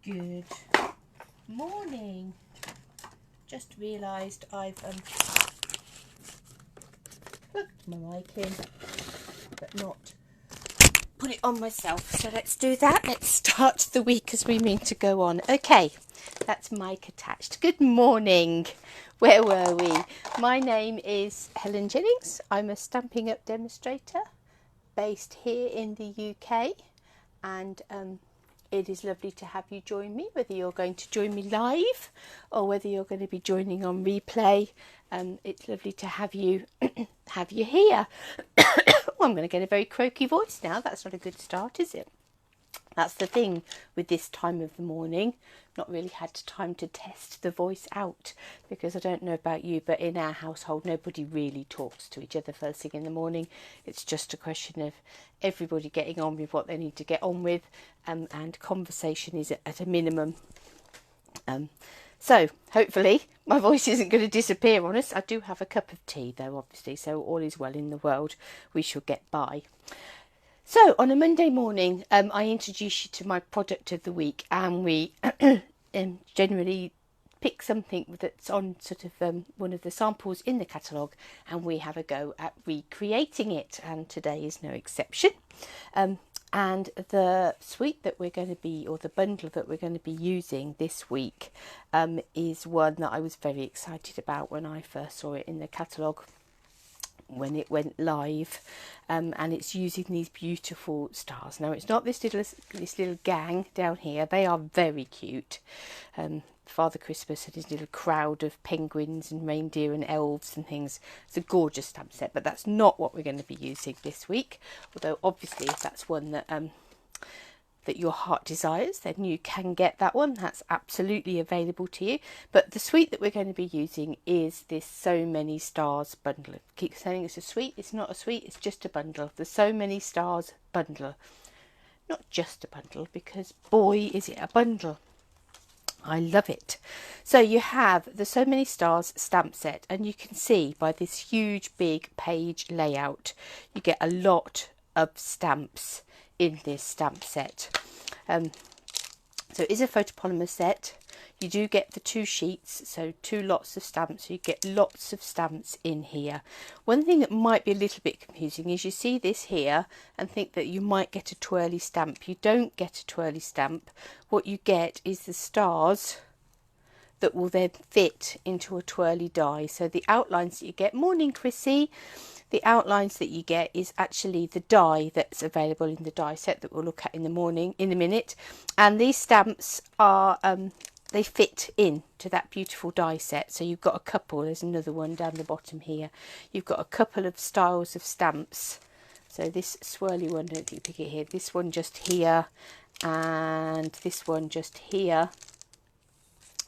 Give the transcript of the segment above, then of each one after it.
Good morning. Just realised I've plugged my mic in, but not put it on myself. So let's do that. Let's start the week as we mean to go on. Okay, that's mic attached. Good morning. Where were we? My name is Helen Jennings. I'm a Stampin' Up demonstrator based here in the UK, and it is lovely to have you join me, whether you're going to join me live or whether you're going to be joining on replay. It's lovely to have you have you here. Oh, I'm going to get a very croaky voice now. That's not a good start, is it? That's the thing with this time of the morning. Not really had time to test the voice out, because I don't know about you, but in our household nobody really talks to each other first thing in the morning. It's just a question of everybody getting on with what they need to get on with, and conversation is at a minimum. So hopefully my voice isn't going to disappear on us. I do have a cup of tea though, obviously, so all is well in the world. We shall get by. So on a Monday morning, I introduce you to my product of the week, and we generally pick something that's on sort of one of the samples in the catalogue, and we have a go at recreating it, and today is no exception. And the suite that we're going to be, or the bundle that we're going to be using this week, is one that I was very excited about when I first saw it in the catalogue, when it went live, and it's using these beautiful stars. Now, it's not this little gang down here. They are very cute. Father Christmas and his little crowd of penguins and reindeer and elves and things. It's a gorgeous stamp set, but that's not what we're going to be using this week. Although obviously if that's one that that your heart desires, then you can get that one. That's absolutely available to you. But the suite that we're going to be using is this So Many Stars bundle. I keep saying it's a suite. It's not a suite, it's just a bundle. The So Many Stars bundle. Not just a bundle, because boy is it a bundle. I love it. So you have the So Many Stars stamp set, and you can see by this huge big page layout, you get a lot of stamps in this stamp set. So it is a photopolymer set. You do get the 2 sheets, so 2 lots of stamps, so you get lots of stamps in here. One thing that might be a little bit confusing is you see this here and think that you might get a twirly stamp. You don't get a twirly stamp. What you get is the stars that will then fit into a twirly die. So the outlines that you get, morning Chrissy, the outlines that you get is actually the die that's available in the die set that we'll look at in a minute. And these stamps are they fit in to that beautiful die set. So you've got a couple, there's another one down the bottom here. You've got a couple of styles of stamps. So this swirly one, don't you pick it here, this one just here, and this one just here.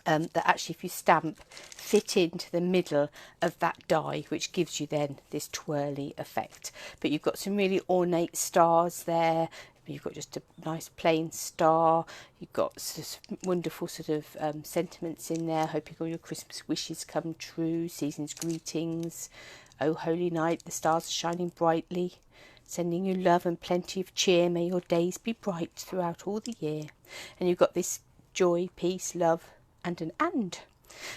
That actually, if you stamp, fit into the middle of that die, which gives you then this twirly effect. But you've got some really ornate stars there. You've got just a nice plain star. You've got sort of wonderful sort of sentiments in there. Hoping all your Christmas wishes come true. Season's greetings. Oh, holy night, the stars are shining brightly, sending you love and plenty of cheer. May your days be bright throughout all the year. And you've got this joy, peace, love, and an and.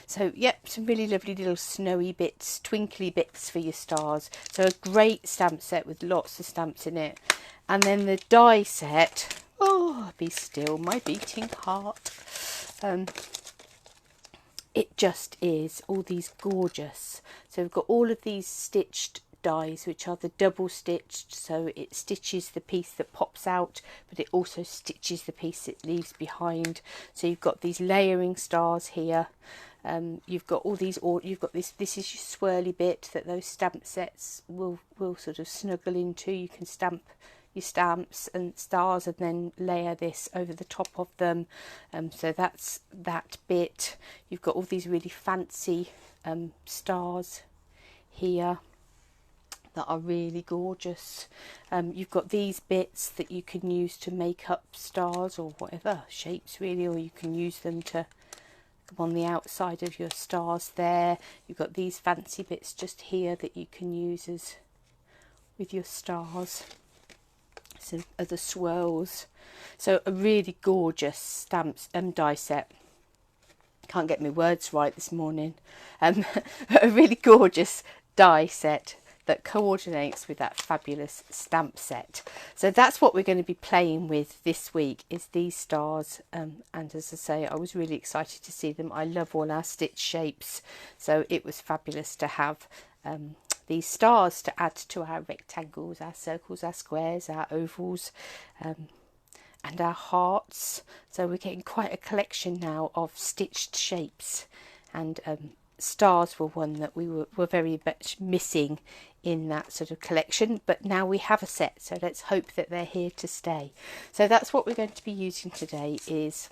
So yep, some really lovely little snowy bits, twinkly bits for your stars. So a great stamp set with lots of stamps in it. And then the die set, oh, be still my beating heart. It just is all these gorgeous. So we've got all of these stitched dies, which are the double stitched, so it stitches the piece that pops out, but it also stitches the piece it leaves behind. So you've got these layering stars here. You've got all these, or you've got this is your swirly bit that those stamp sets will sort of snuggle into. You can stamp your stamps and stars and then layer this over the top of them. So that's that bit. You've got all these really fancy stars here that are really gorgeous. You've got these bits that you can use to make up stars or whatever shapes really, or you can use them to come on the outside of your stars there. You've got these fancy bits just here that you can use as with your stars. some other swirls. So a really gorgeous stamps die set. Can't get my words right this morning. A really gorgeous die set that coordinates with that fabulous stamp set. So that's what we're going to be playing with this week, is these stars. And as I say, I was really excited to see them. I love all our stitch shapes, so it was fabulous to have these stars to add to our rectangles, our circles, our squares, our ovals, and our hearts. So we're getting quite a collection now of stitched shapes, and stars were one that we were very much missing in that sort of collection, but now we have a set, so let's hope that they're here to stay. So that's what we're going to be using today, is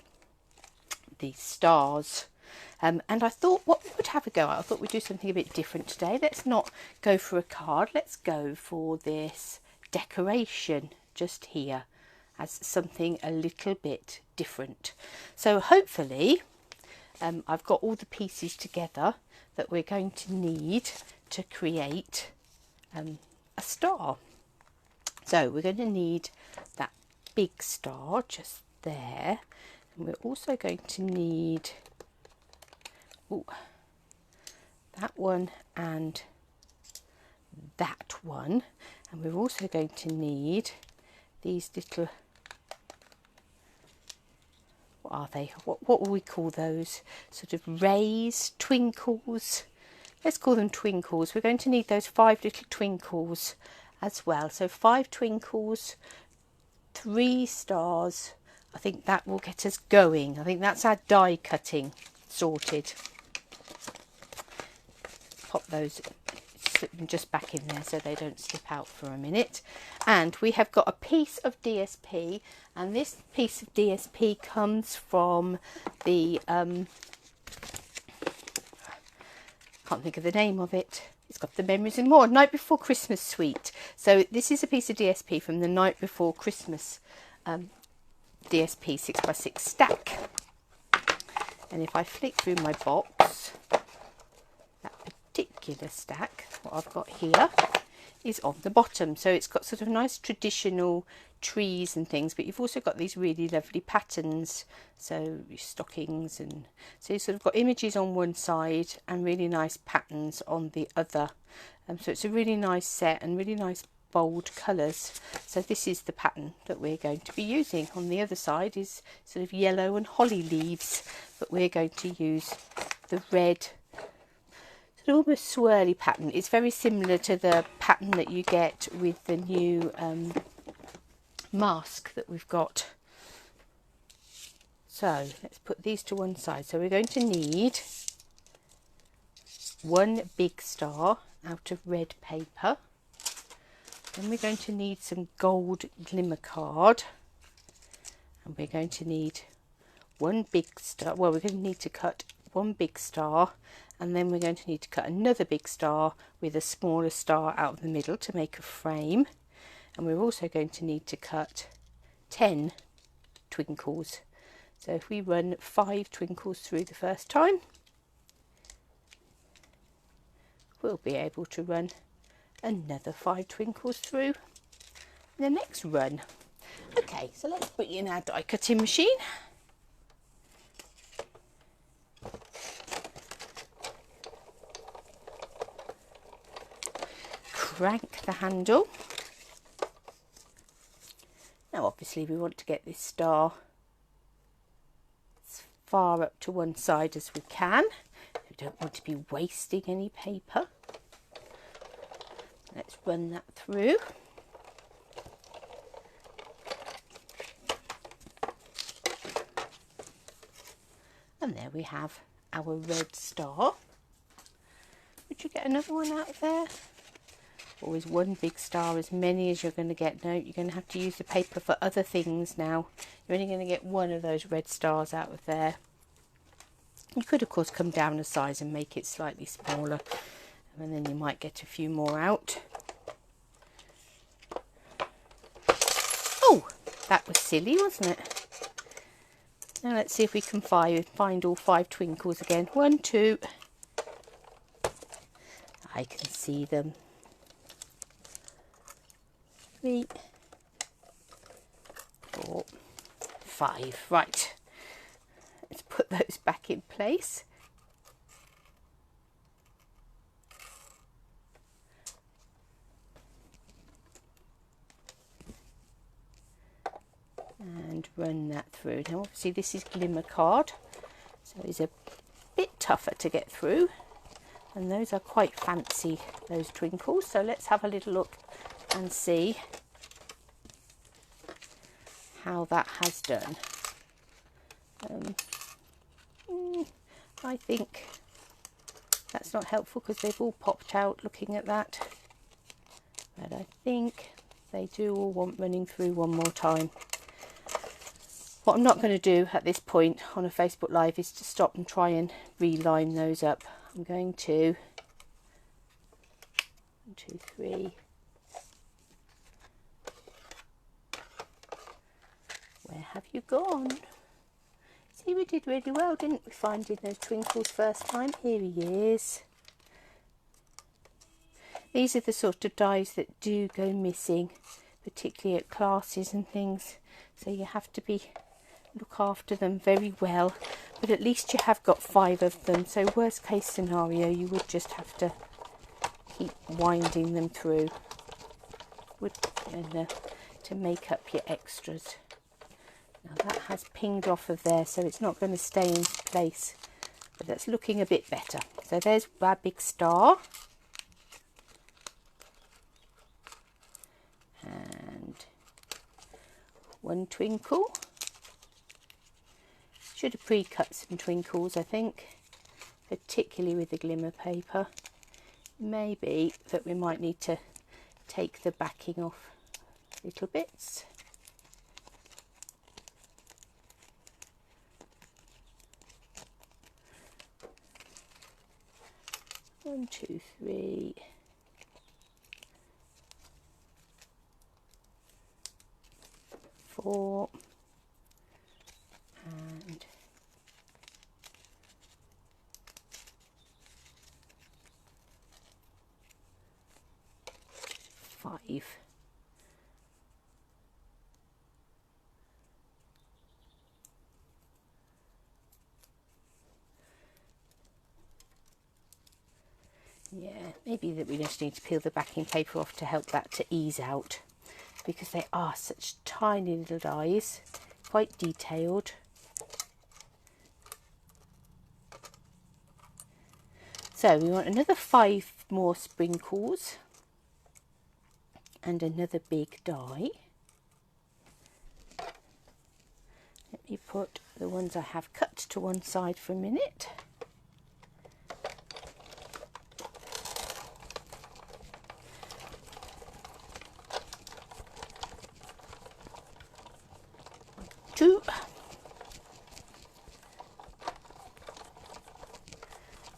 these stars. And I thought, what we would have a go at, I thought we'd do something a bit different today. Let's not go for a card, let's go for this decoration just here as something a little bit different. So hopefully I've got all the pieces together that we're going to need to create a star. So we're going to need that big star just there, and we're also going to need that one and that one, and we're also going to need these little, what are they, what will we call those, sort of rays, twinkles, let's call them twinkles. We're going to need those 5 little twinkles as well. So 5 twinkles, 3 stars. I think that will get us going. I think that's our die cutting sorted. Pop those, slip them just back in there so they don't slip out for a minute. And we have got a piece of DSP, and this piece of DSP comes from the can't think of the name of it. It's got the Memories and More Night Before Christmas suite. So this is a piece of DSP from the Night Before Christmas DSP 6x6 stack. And if I flick through my box, that particular stack, what I've got here, is on the bottom. So it's got sort of nice traditional trees and things, but you've also got these really lovely patterns, so your stockings, and so you've sort of got images on one side and really nice patterns on the other. So it's a really nice set and really nice bold colours. So this is the pattern that we're going to be using. On the other side is sort of yellow and holly leaves, but we're going to use the red, sort of almost swirly pattern. It's very similar to the pattern that you get with the new mask that we've got. So let's put these to one side. So we're going to need one big star out of red paper. Then we're going to need some gold glimmer card, and we're going to need one big star. Well, we're going to need to cut one big star, and then we're going to need to cut another big star with a smaller star out of the middle to make a frame. And we're also going to need to cut 10 twinkles. So if we run 5 twinkles through the first time, we'll be able to run another 5 twinkles through the next run. Okay, so let's put you in our die cutting machine. Crank the handle. Now obviously we want to get this star as far up to one side as we can. We don't want to be wasting any paper. Let's run that through. And there we have our red star. Would you get another one out there? Always one big star, as many as you're going to get. No, you're going to have to use the paper for other things now. You're only going to get one of those red stars out of there. You could of course come down a size and make it slightly smaller, and then you might get a few more out. Oh, that was silly, wasn't it? Now let's see if we can find all 5 twinkles again. 1, 2. I can see them. 3, 4, 5. Right, let's put those back in place. And run that through. Now obviously this is glimmer card, so it's a bit tougher to get through, and those are quite fancy, those twinkles. So let's have a little look and see how that has done. I think that's not helpful because they've all popped out looking at that, but I think they do all want running through one more time. What I'm not going to do at this point on a Facebook Live is to stop and try and reline those up. I'm going to 1, 2, 3. Where have you gone? See, we did really well, didn't we, finding those twinkles first time? Here he is. These are the sort of dies that do go missing, particularly at classes and things. So you have to look after them very well, but at least you have got 5 of them. So worst case scenario, you would just have to keep winding them through to make up your extras. Now that has pinged off of there, so it's not going to stay in place, but that's looking a bit better. So there's our big star, and 1 twinkle. Should have pre-cut some twinkles, I think, particularly with the glimmer paper. Maybe that we might need to take the backing off little bits. One, 2, 3. 4. And 5. Yeah, maybe that we just need to peel the backing paper off to help that to ease out, because they are such tiny little dies, quite detailed. So we want another 5 more sprinkles and another big die. Let me put the ones I have cut to one side for a minute. Two.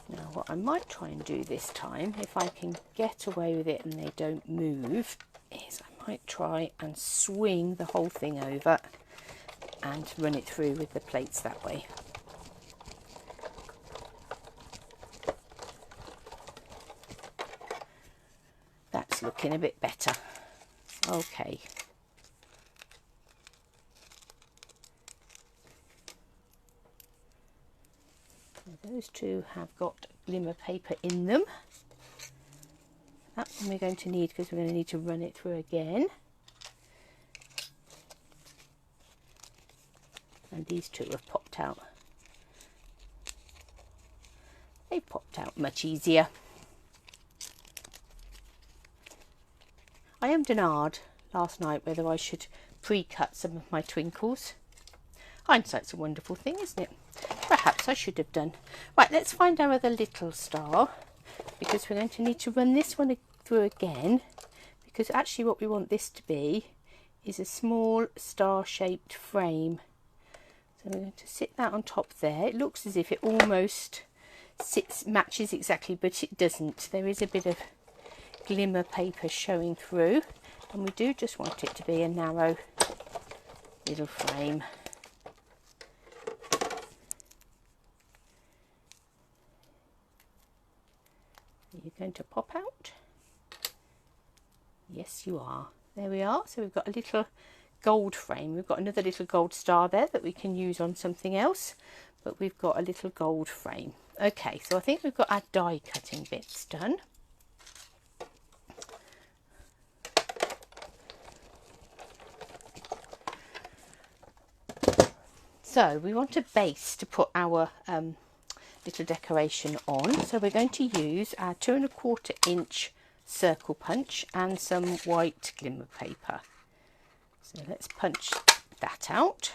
Now what I might try and do this time, if I can get away with it and they don't move, is I might try and swing the whole thing over and run it through with the plates that way. That's looking a bit better. Okay. Those two have got glimmer paper in them. That one we're going to need because we're going to need to run it through again. And these two have popped out. They popped out much easier. I am-denied last night whether I should pre-cut some of my twinkles. Hindsight's a wonderful thing, isn't it? Perhaps I should have done. Right, let's find our other little star, because we're going to need to run this one through again, because actually what we want this to be is a small star-shaped frame. So we're going to sit that on top there. It looks as if it almost matches exactly, but it doesn't. There is a bit of glimmer paper showing through, and we do just want it to be a narrow little frame. Are you going to pop out? Yes, you are. There we are. So we've got a little gold frame. We've got another little gold star there that we can use on something else, but we've got a little gold frame. Okay, so I think we've got our die cutting bits done. So we want a base to put our little decoration on. So we're going to use our 2¼ inch circle punch and some white glimmer paper. So let's punch that out.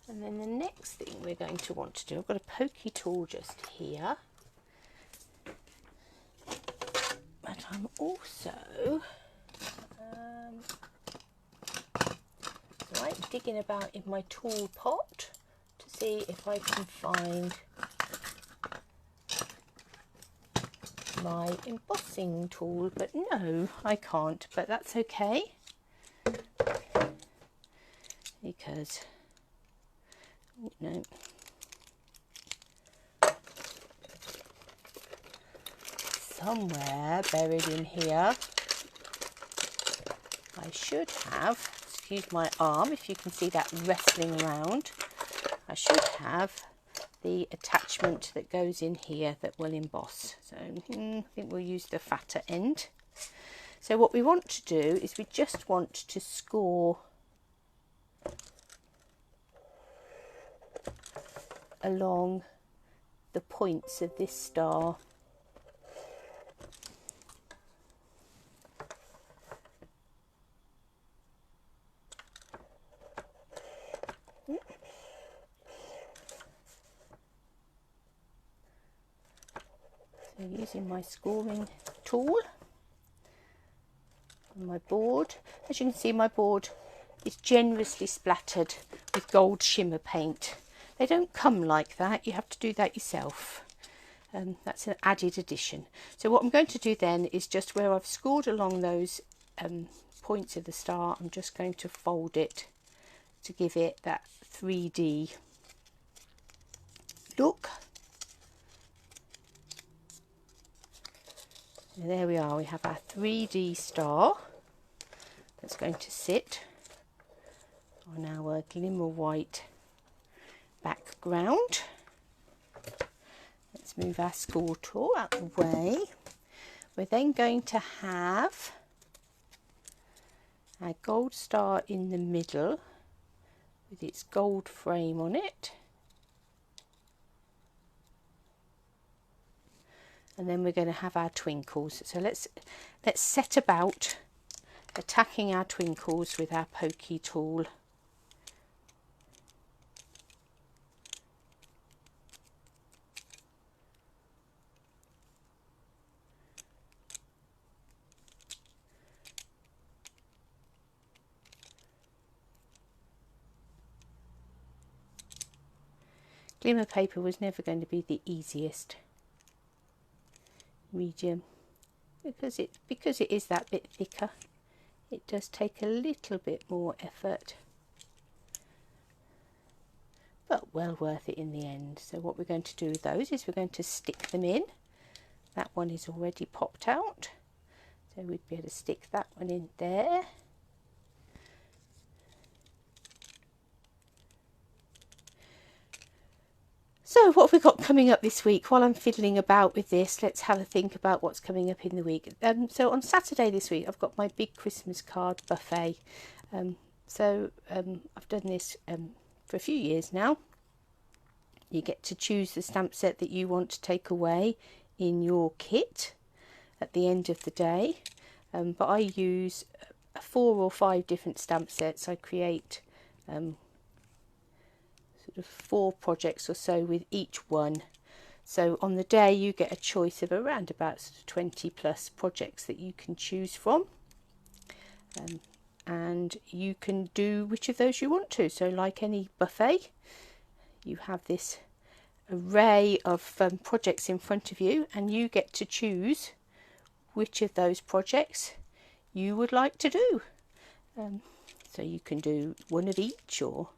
And then the next thing we're going to want to do, I've got a pokey tool just here, but I'm also digging about in my tool pot to see if I can find my embossing tool, but no, I can't, but that's okay, because no, somewhere buried in here I should have, excuse my arm if you can see that wrestling around, I should have the attachment that goes in here that will emboss. So I think we'll use the fatter end. So what we want to do is we just want to score along the points of this star. So using my scoring tool on my board, as you can see my board is generously splattered with gold shimmer paint. They don't come like that, you have to do that yourself. That's an added addition. So what I'm going to do then is just where I've scored along those points of the star, I'm just going to fold it to give it that 3D look. And there we are, we have our 3D star that's going to sit on our glimmer white background. Let's move our score tool out of the way. We're then going to have our gold star in the middle with its gold frame on it. And then we're going to have our twinkles. So let's set about attacking our twinkles with our pokey tool. Glimmer paper was never going to be the easiest medium because it is that bit thicker. It does take a little bit more effort, but well worth it in the end. So what we're going to do with those is we're going to stick them in. That one is already popped out, so we'd be able to stick that one in there. So what have we got coming up this week? While I'm fiddling about with this, let's have a think about what's coming up in the week. So on Saturday this week, I've got my big Christmas card buffet. I've done this for a few years now. You get to choose the stamp set that you want to take away in your kit at the end of the day. But I use 4 or 5 different stamp sets. I create sort of 4 projects or so with each one. So on the day you get a choice of around about sort of 20 plus projects that you can choose from, and you can do which of those you want to. So like any buffet, you have this array of projects in front of you, and you get to choose which of those projects you would like to do. So you can do 1 of each, or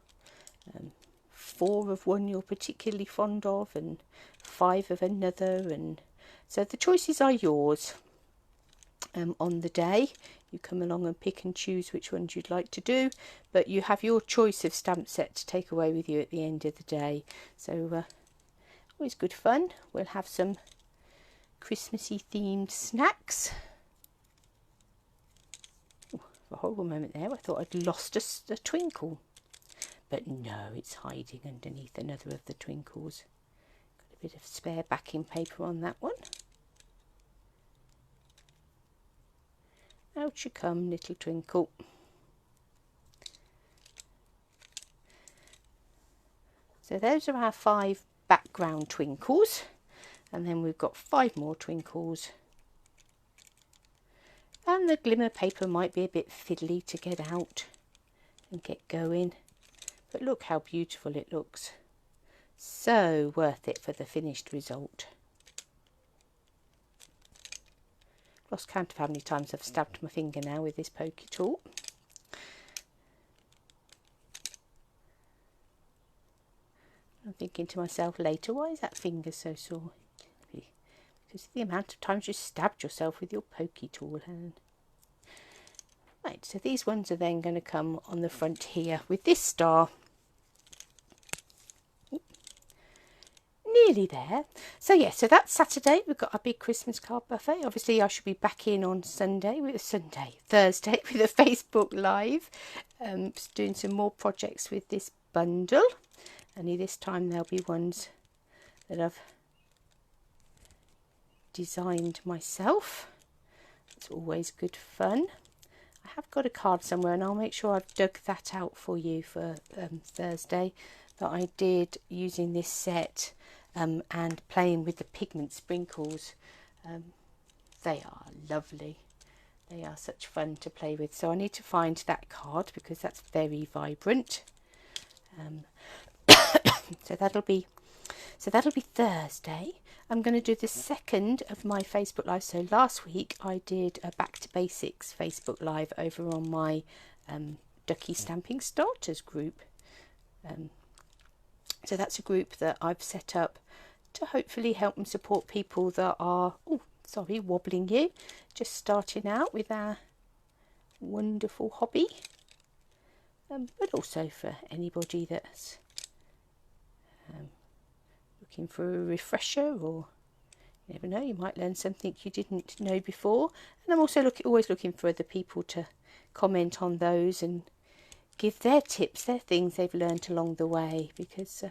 4 of one you're particularly fond of and 5 of another, and so the choices are yours. on the day. You come along and pick and choose which ones you'd like to do, but you have your choice of stamp set to take away with you at the end of the day. So always good fun. We'll have some Christmassy themed snacks. Ooh, a horrible moment there. I thought I'd lost a twinkle, but no, it's hiding underneath another of the twinkles. Got a bit of spare backing paper on that one. Out you come, little twinkle. So those are our 5 background twinkles, and then we've got 5 more twinkles. And the glimmer paper might be a bit fiddly to get out and get going, but look how beautiful it looks. So worth it for the finished result. Lost count of how many times I've stabbed my finger now with this pokey tool. I'm thinking to myself later, why is that finger so sore? Because the amount of times you stabbed yourself with your pokey tool, Helen. Right, so these ones are then going to come on the front here with this star. Nearly there. So yeah, so that's Saturday. We've got our big Christmas card buffet. Obviously I should be back in on Thursday with a Facebook Live, doing some more projects with this bundle. Only this time there'll be ones that I've designed myself. It's always good fun. I have got a card somewhere, and I'll make sure I've dug that out for you for Thursday, that I did using this set and playing with the pigment sprinkles. They are lovely. They are such fun to play with. So I need to find that card because that's very vibrant. So that'll be Thursday. I'm going to do the second of my Facebook Live. So last week I did a Back to Basics Facebook Live over on my Duckie Stamping Starters group. So that's a group that I've set up to hopefully help and support people that are, wobbling you, just starting out with our wonderful hobby. But also for anybody that's looking for a refresher, or you never know, you might learn something you didn't know before. And I'm also always looking for other people to comment on those and give their tips, their things they've learnt along the way, because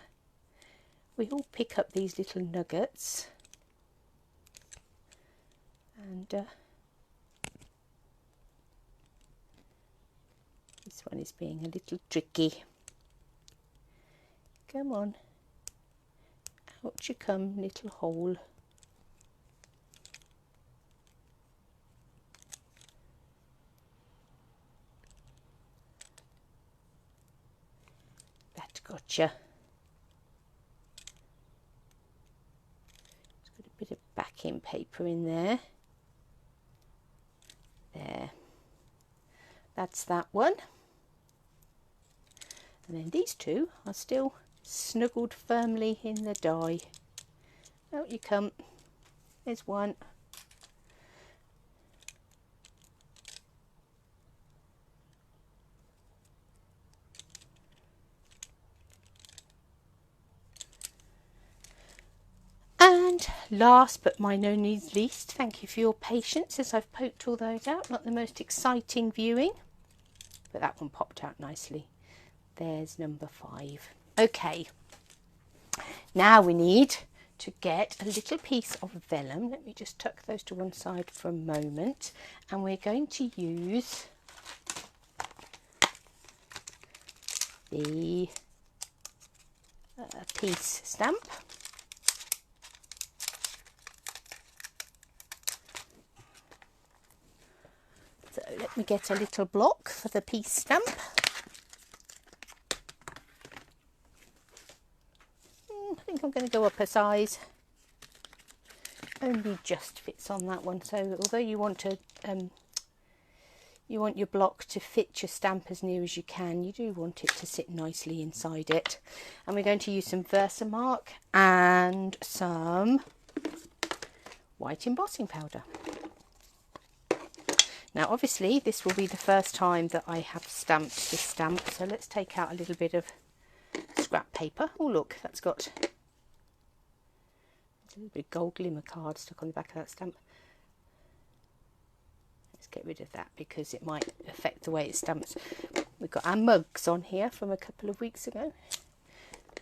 we all pick up these little nuggets. And this one is being a little tricky. Come on. Out you come, little hole. That gotcha. It's got a bit of backing paper in there. There. That's that one. And then these two are still snuggled firmly in the die. Out you come. There's one. And last but by no means least, thank you for your patience as I've poked all those out. Not the most exciting viewing, but that one popped out nicely. There's number 5. Okay, now we need to get a little piece of vellum. Let me just tuck those to one side for a moment, and we're going to use the piece stamp. So let me get a little block for the piece stamp. I think I'm going to go up a size. Only just fits on that one. So although you want to, you want your block to fit your stamp as near as you can, you do want it to sit nicely inside it. And we're going to use some Versamark and some white embossing powder. Now obviously this will be the first time that I have stamped this stamp, so let's take out a little bit of scrap paper. Oh look, that's got a little bit of gold glimmer card stuck on the back of that stamp. Let's get rid of that because it might affect the way it stamps. We've got our mugs on here from a couple of weeks ago.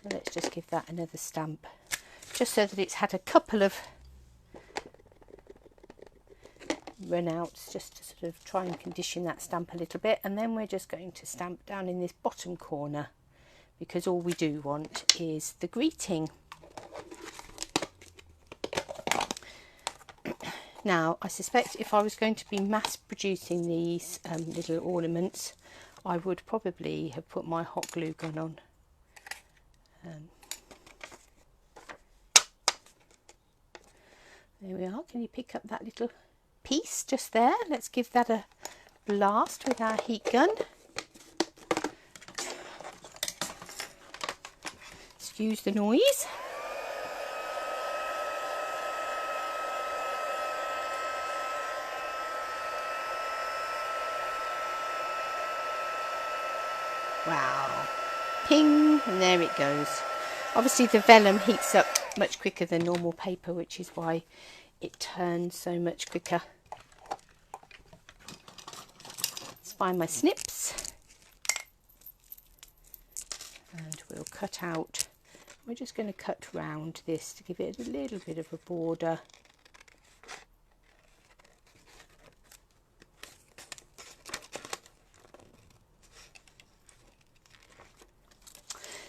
And let's just give that another stamp, just so that it's had a couple of run outs, just to sort of try and condition that stamp a little bit. And then we're just going to stamp down in this bottom corner, because all we do want is the greeting. Now I suspect if I was going to be mass producing these little ornaments, I would probably have put my hot glue gun on. There we are. Can you pick up that little piece just there? Let's give that a blast with our heat gun. Excuse the noise. Wow. Ping, and there it goes. Obviously the vellum heats up much quicker than normal paper, which is why it turns so much quicker. Let's find my snips and we'll cut out. We're just going to cut round this to give it a little bit of a border.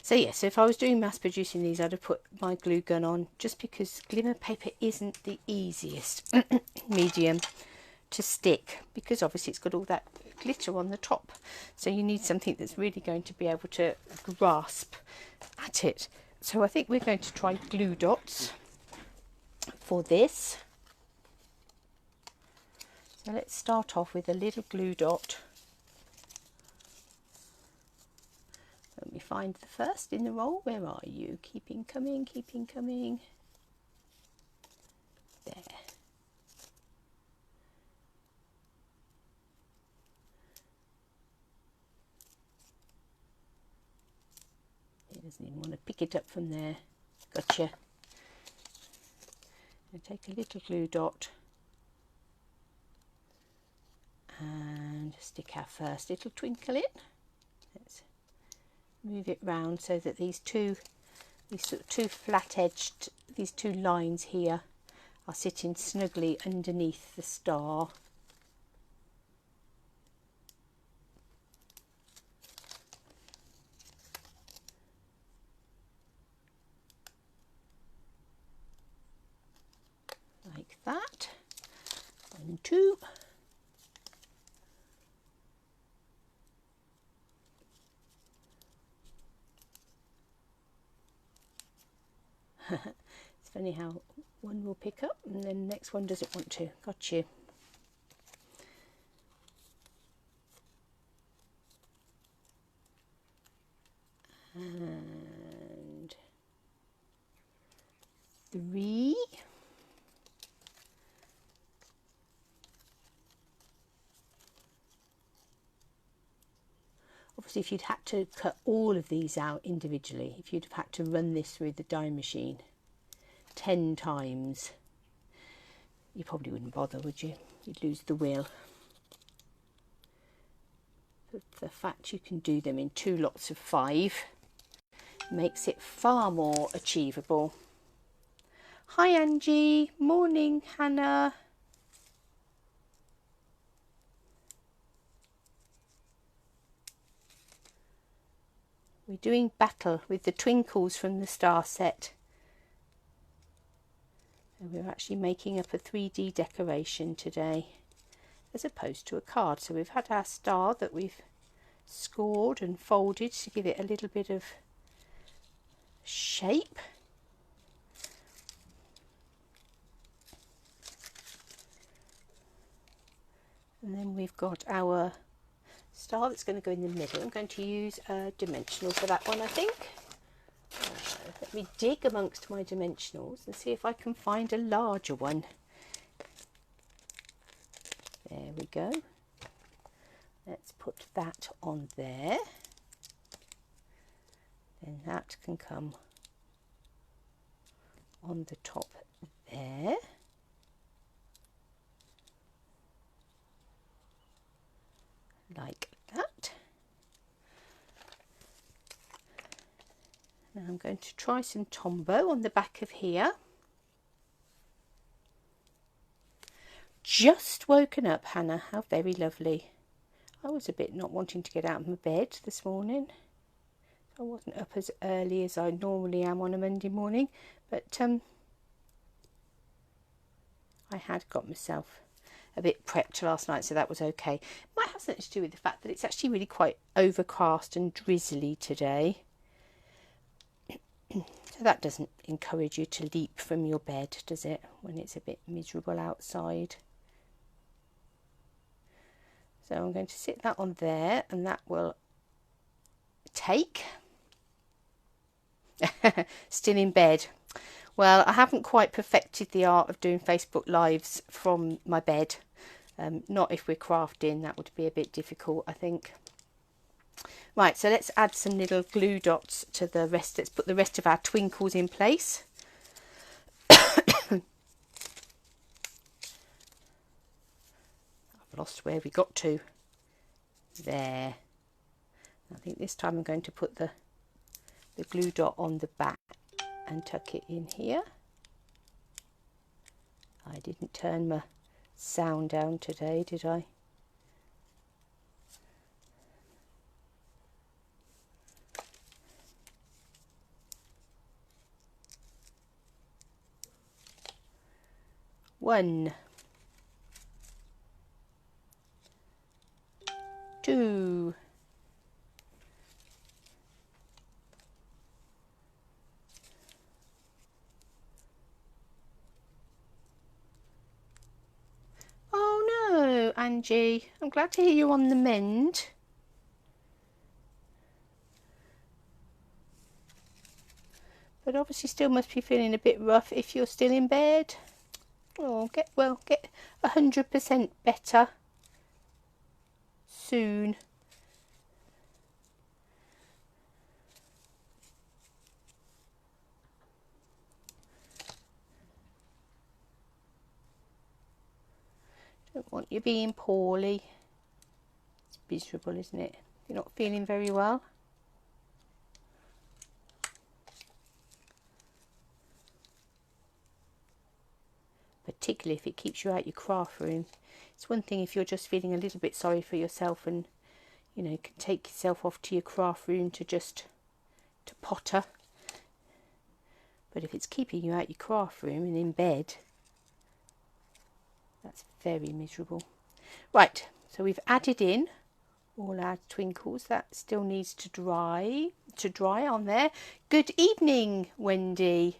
So yeah, so if I was doing mass producing these, I'd have put my glue gun on, just because glimmer paper isn't the easiest medium to stick, because obviously it's got all that glitter on the top. So you need something that's really going to be able to grasp at it. So I think we're going to try glue dots for this. So let's start off with a little glue dot. Let me find the first in the roll. Where are you? Keeping coming, keeping coming. There. He doesn't even want to pick it up from there. Gotcha. And take a little glue dot and stick our first little twinkle in. Let's move it round so that these sort of two flat-edged, these two lines here are sitting snugly underneath the star. Like that. 1, 2. It's funny how one will pick up and then the next one doesn't want to. Got you. And 3. Obviously, if you'd had to cut all of these out individually, if you'd have had to run this through the die machine 10 times, you probably wouldn't bother, would you? You'd lose the will. But the fact you can do them in 2 lots of 5 makes it far more achievable. Hi Angie, morning Hannah. We're doing battle with the twinkles from the star set. And we're actually making up a 3D decoration today, as opposed to a card. So we've had our star that we've scored and folded to give it a little bit of shape. And then we've got our star that's going to go in the middle. I'm going to use a dimensional for that one, I think. Let me dig amongst my dimensionals and see if I can find a larger one. There we go. Let's put that on there. Then that can come on the top there. Like that. Now I'm going to try some Tombow on the back of here. Just woken up, Hannah. How very lovely. I was a bit not wanting to get out of my bed this morning. I wasn't up as early as I normally am on a Monday morning, but I had got myself a bit prepped last night, so that was okay. It might have something to do with the fact that it's actually really quite overcast and drizzly today. So that doesn't encourage you to leap from your bed, does it, when it's a bit miserable outside? So I'm going to sit that on there, and that will take. Still in bed. Well, I haven't quite perfected the art of doing Facebook Lives from my bed. Not if we're crafting, that would be a bit difficult, I think. Right, so let's add some little glue dots to the rest. Let's put the rest of our twinkles in place. I've lost where we got to. There. I think this time I'm going to put the glue dot on the back and tuck it in here. I didn't turn my sound down today, did I? One, two, oh no, Angie, I'm glad to hear you're on the mend. But obviously still must be feeling a bit rough if you're still in bed. Oh, get 100% better soon. Don't want you being poorly. It's miserable, isn't it? You're not feeling very well. Particularly if it keeps you out your craft room. It's one thing if you're just feeling a little bit sorry for yourself and, you know, can take yourself off to your craft room to potter. But if it's keeping you out your craft room and in bed, that's very miserable. Right, so we've added in all our twinkles. That still needs to dry on there. Good evening, Wendy.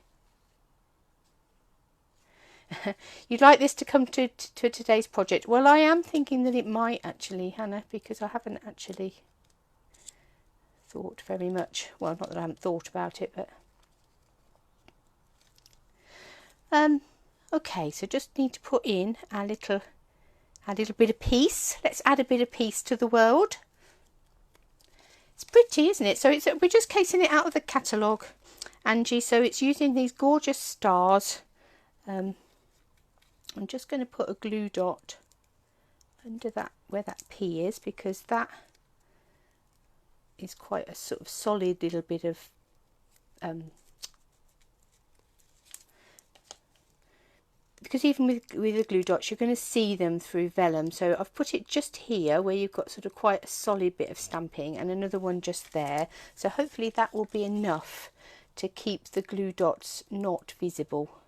You'd like this to come to today's project? Well, I am thinking that it might actually, Hannah, because I haven't actually thought very much. Well, not that I haven't thought about it, but okay. So just need to put in our little bit of peace. Let's add a bit of peace to the world. It's pretty, isn't it? So we're just casing it out of the catalogue, Angie. So it's using these gorgeous stars. I'm just going to put a glue dot under that where that P is, because that is quite a sort of solid little bit of because even with the glue dots you're going to see them through vellum, so I've put it just here where you've got sort of quite a solid bit of stamping, and another one just there, so hopefully that will be enough to keep the glue dots not visible.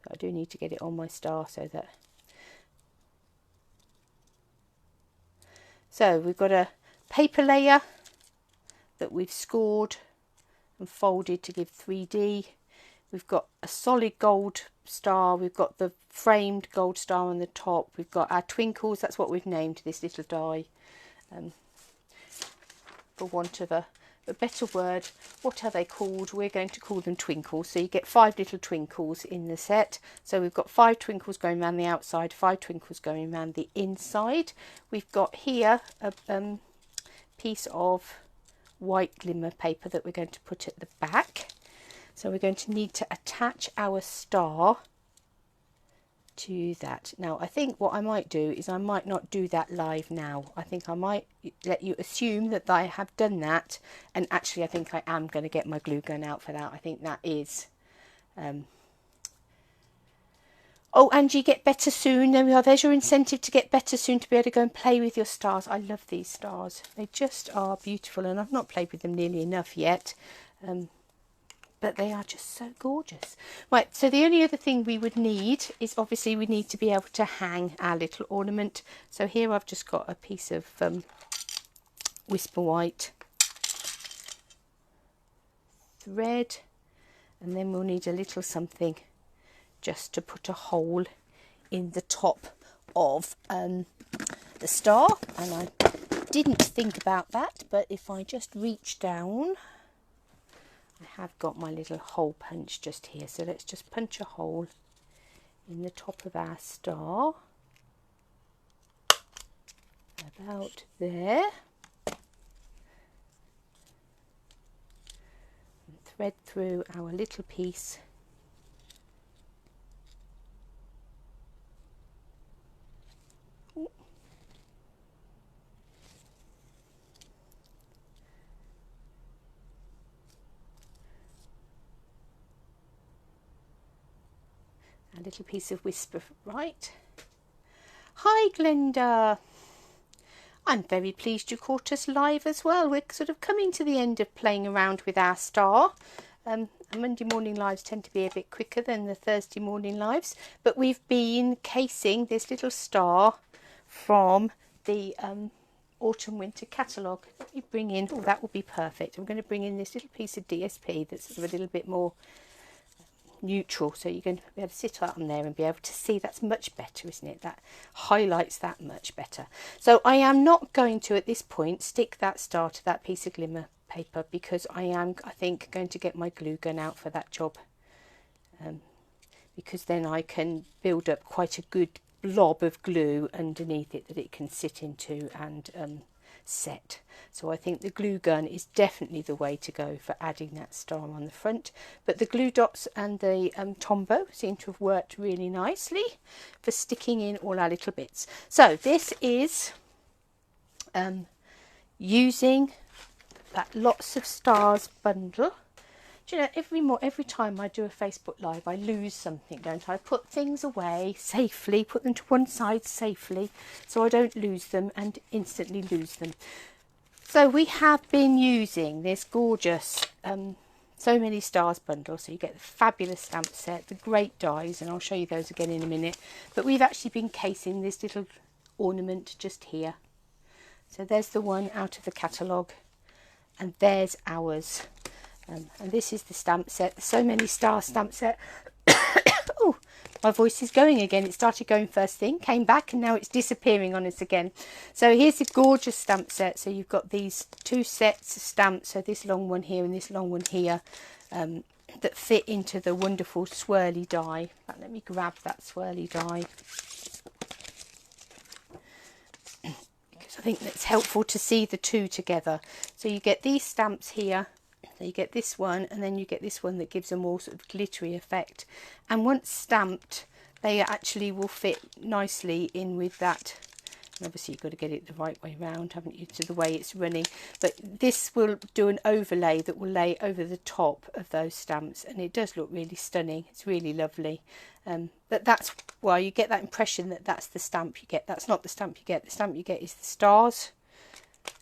I do need to get it on my star so that. So we've got a paper layer that we've scored and folded to give 3D. We've got a solid gold star. We've got the framed gold star on the top. We've got our twinkles. That's what we've named this little die, for want of a a better word, what are they called? We're going to call them twinkles. So you get 5 little twinkles in the set. So we've got 5 twinkles going around the outside, 5 twinkles going around the inside. We've got here a piece of white glimmer paper that we're going to put at the back. So we're going to need to attach our star to that. Now I think what I might do is I might not do that live now. I think I might let you assume that I have done that, and actually I think I am going to get my glue gun out for that. I think that is oh, and you get better soon. There we are. There's your incentive to get better soon, to be able to go and play with your stars. I love these stars. They just are beautiful, and I've not played with them nearly enough yet. But they are just so gorgeous. Right, so the only other thing we would need is obviously we need to be able to hang our little ornament. So here I've just got a piece of whisper white thread, and then we'll need a little something just to put a hole in the top of the star. And I didn't think about that, but if I just reach down, I have got my little hole punch just here. So let's just punch a hole in the top of our star, about there, and thread through our little piece a little piece of whisper right. Hi Glenda, I'm very pleased you caught us live as well. We're sort of coming to the end of playing around with our star. Monday morning lives tend to be a bit quicker than the Thursday morning lives, but we've been casing this little star from the autumn winter catalogue. Let me bring in, oh that will be perfect. I'm going to bring in this little piece of DSP that's sort of a little bit more neutral, so you're going to be able to sit up on there and be able to see. That's much better, isn't it? That highlights that much better. So I am not going to at this point stick that star to that piece of glimmer paper, because I think going to get my glue gun out for that job, because then I can build up quite a good blob of glue underneath it that it can sit into and set. So I think the glue gun is definitely the way to go for adding that star on the front. But the glue dots and the Tombow seem to have worked really nicely for sticking in all our little bits. So this is using that Lots of Stars bundle. Do you know, every time I do a Facebook Live, I lose something, don't I? I put things away safely, put them to one side safely, so I don't lose them and instantly lose them. So we have been using this gorgeous So Many Stars bundle. So you get the fabulous stamp set, the great dies, and I'll show you those again in a minute. But we've actually been casing this little ornament just here. So there's the one out of the catalogue, and there's ours. And this is the stamp set, the So Many Stars stamp set. Oh, my voice is going again. It started going first thing, came back, and now it's disappearing on us again. So here's a gorgeous stamp set. So you've got these 2 sets of stamps, so this long one here and this long one here, that fit into the wonderful swirly die. Let me grab that swirly die, because I think it's helpful to see the 2 together. So you get these stamps here. So you get this one, and then you get this one that gives a more sort of glittery effect. And once stamped, they actually will fit nicely in with that. And obviously you've got to get it the right way round, haven't you, to the way it's running. But this will do an overlay that will lay over the top of those stamps, and it does look really stunning. It's really lovely. But that's why you get that impression that that's the stamp you get. That's not the stamp you get. The stamp you get is the stars,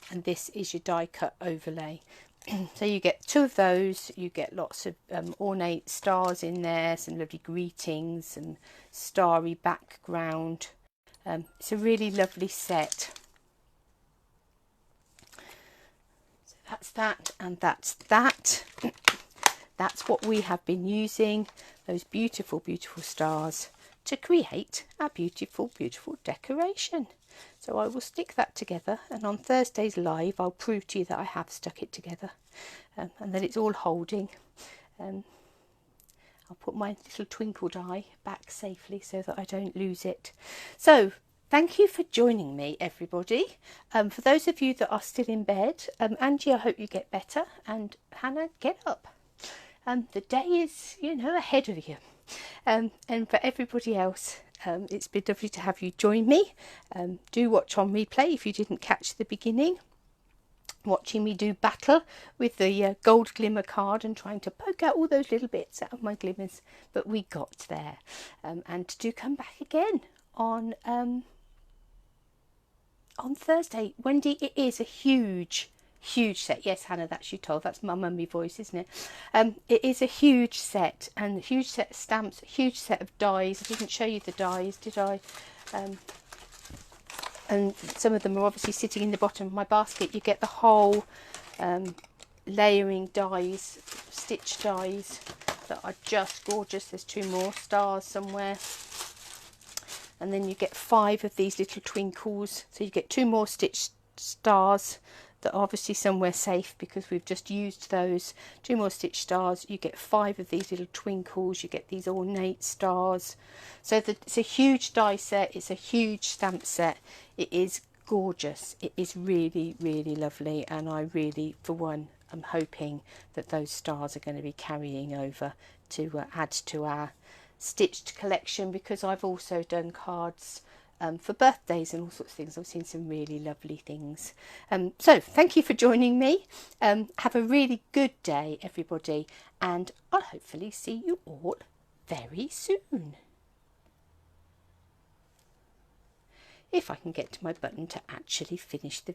and this is your die cut overlay. So you get 2 of those, you get lots of ornate stars in there, some lovely greetings and starry background. It's a really lovely set. So that's that, and that's that. That's what we have been using, those beautiful, beautiful stars, to create our beautiful, beautiful decoration. So I will stick that together, and on Thursday's live I'll prove to you that I have stuck it together, and that it's all holding. I'll put my little twinkle die back safely so that I don't lose it. So thank you for joining me, everybody. For those of you that are still in bed, Angie, I hope you get better, and Hannah, get up. The day is, you know, ahead of you. And for everybody else, it's been lovely to have you join me. Do watch on replay if you didn't catch the beginning. Watching me do battle with the gold glimmer card and trying to poke out all those little bits out of my glimmers, but we got there. And do come back again on Thursday. Wendy, it is a huge set. Yes, Hannah, that's you told. That's my mummy voice, isn't it? It is a huge set, and a huge set of stamps, a huge set of dies. I didn't show you the dies, did I? And some of them are obviously sitting in the bottom of my basket. You get the whole layering dies, stitch dies that are just gorgeous. There's 2 more stars somewhere. And then you get 5 of these little twinkles. So you get 2 more stitch stars that are obviously somewhere safe because we've just used those. 2 more stitch stars. You get 5 of these little twinkles. You get these ornate stars. So it's a huge die set. It's a huge stamp set. It is gorgeous. It is really, really lovely. And I really, for one, am hoping that those stars are going to be carrying over to add to our stitched collection, because I've also done cards for birthdays and all sorts of things. I've seen some really lovely things. So thank you for joining me. Have a really good day, everybody, and I'll hopefully see you all very soon. If I can get to my button to actually finish the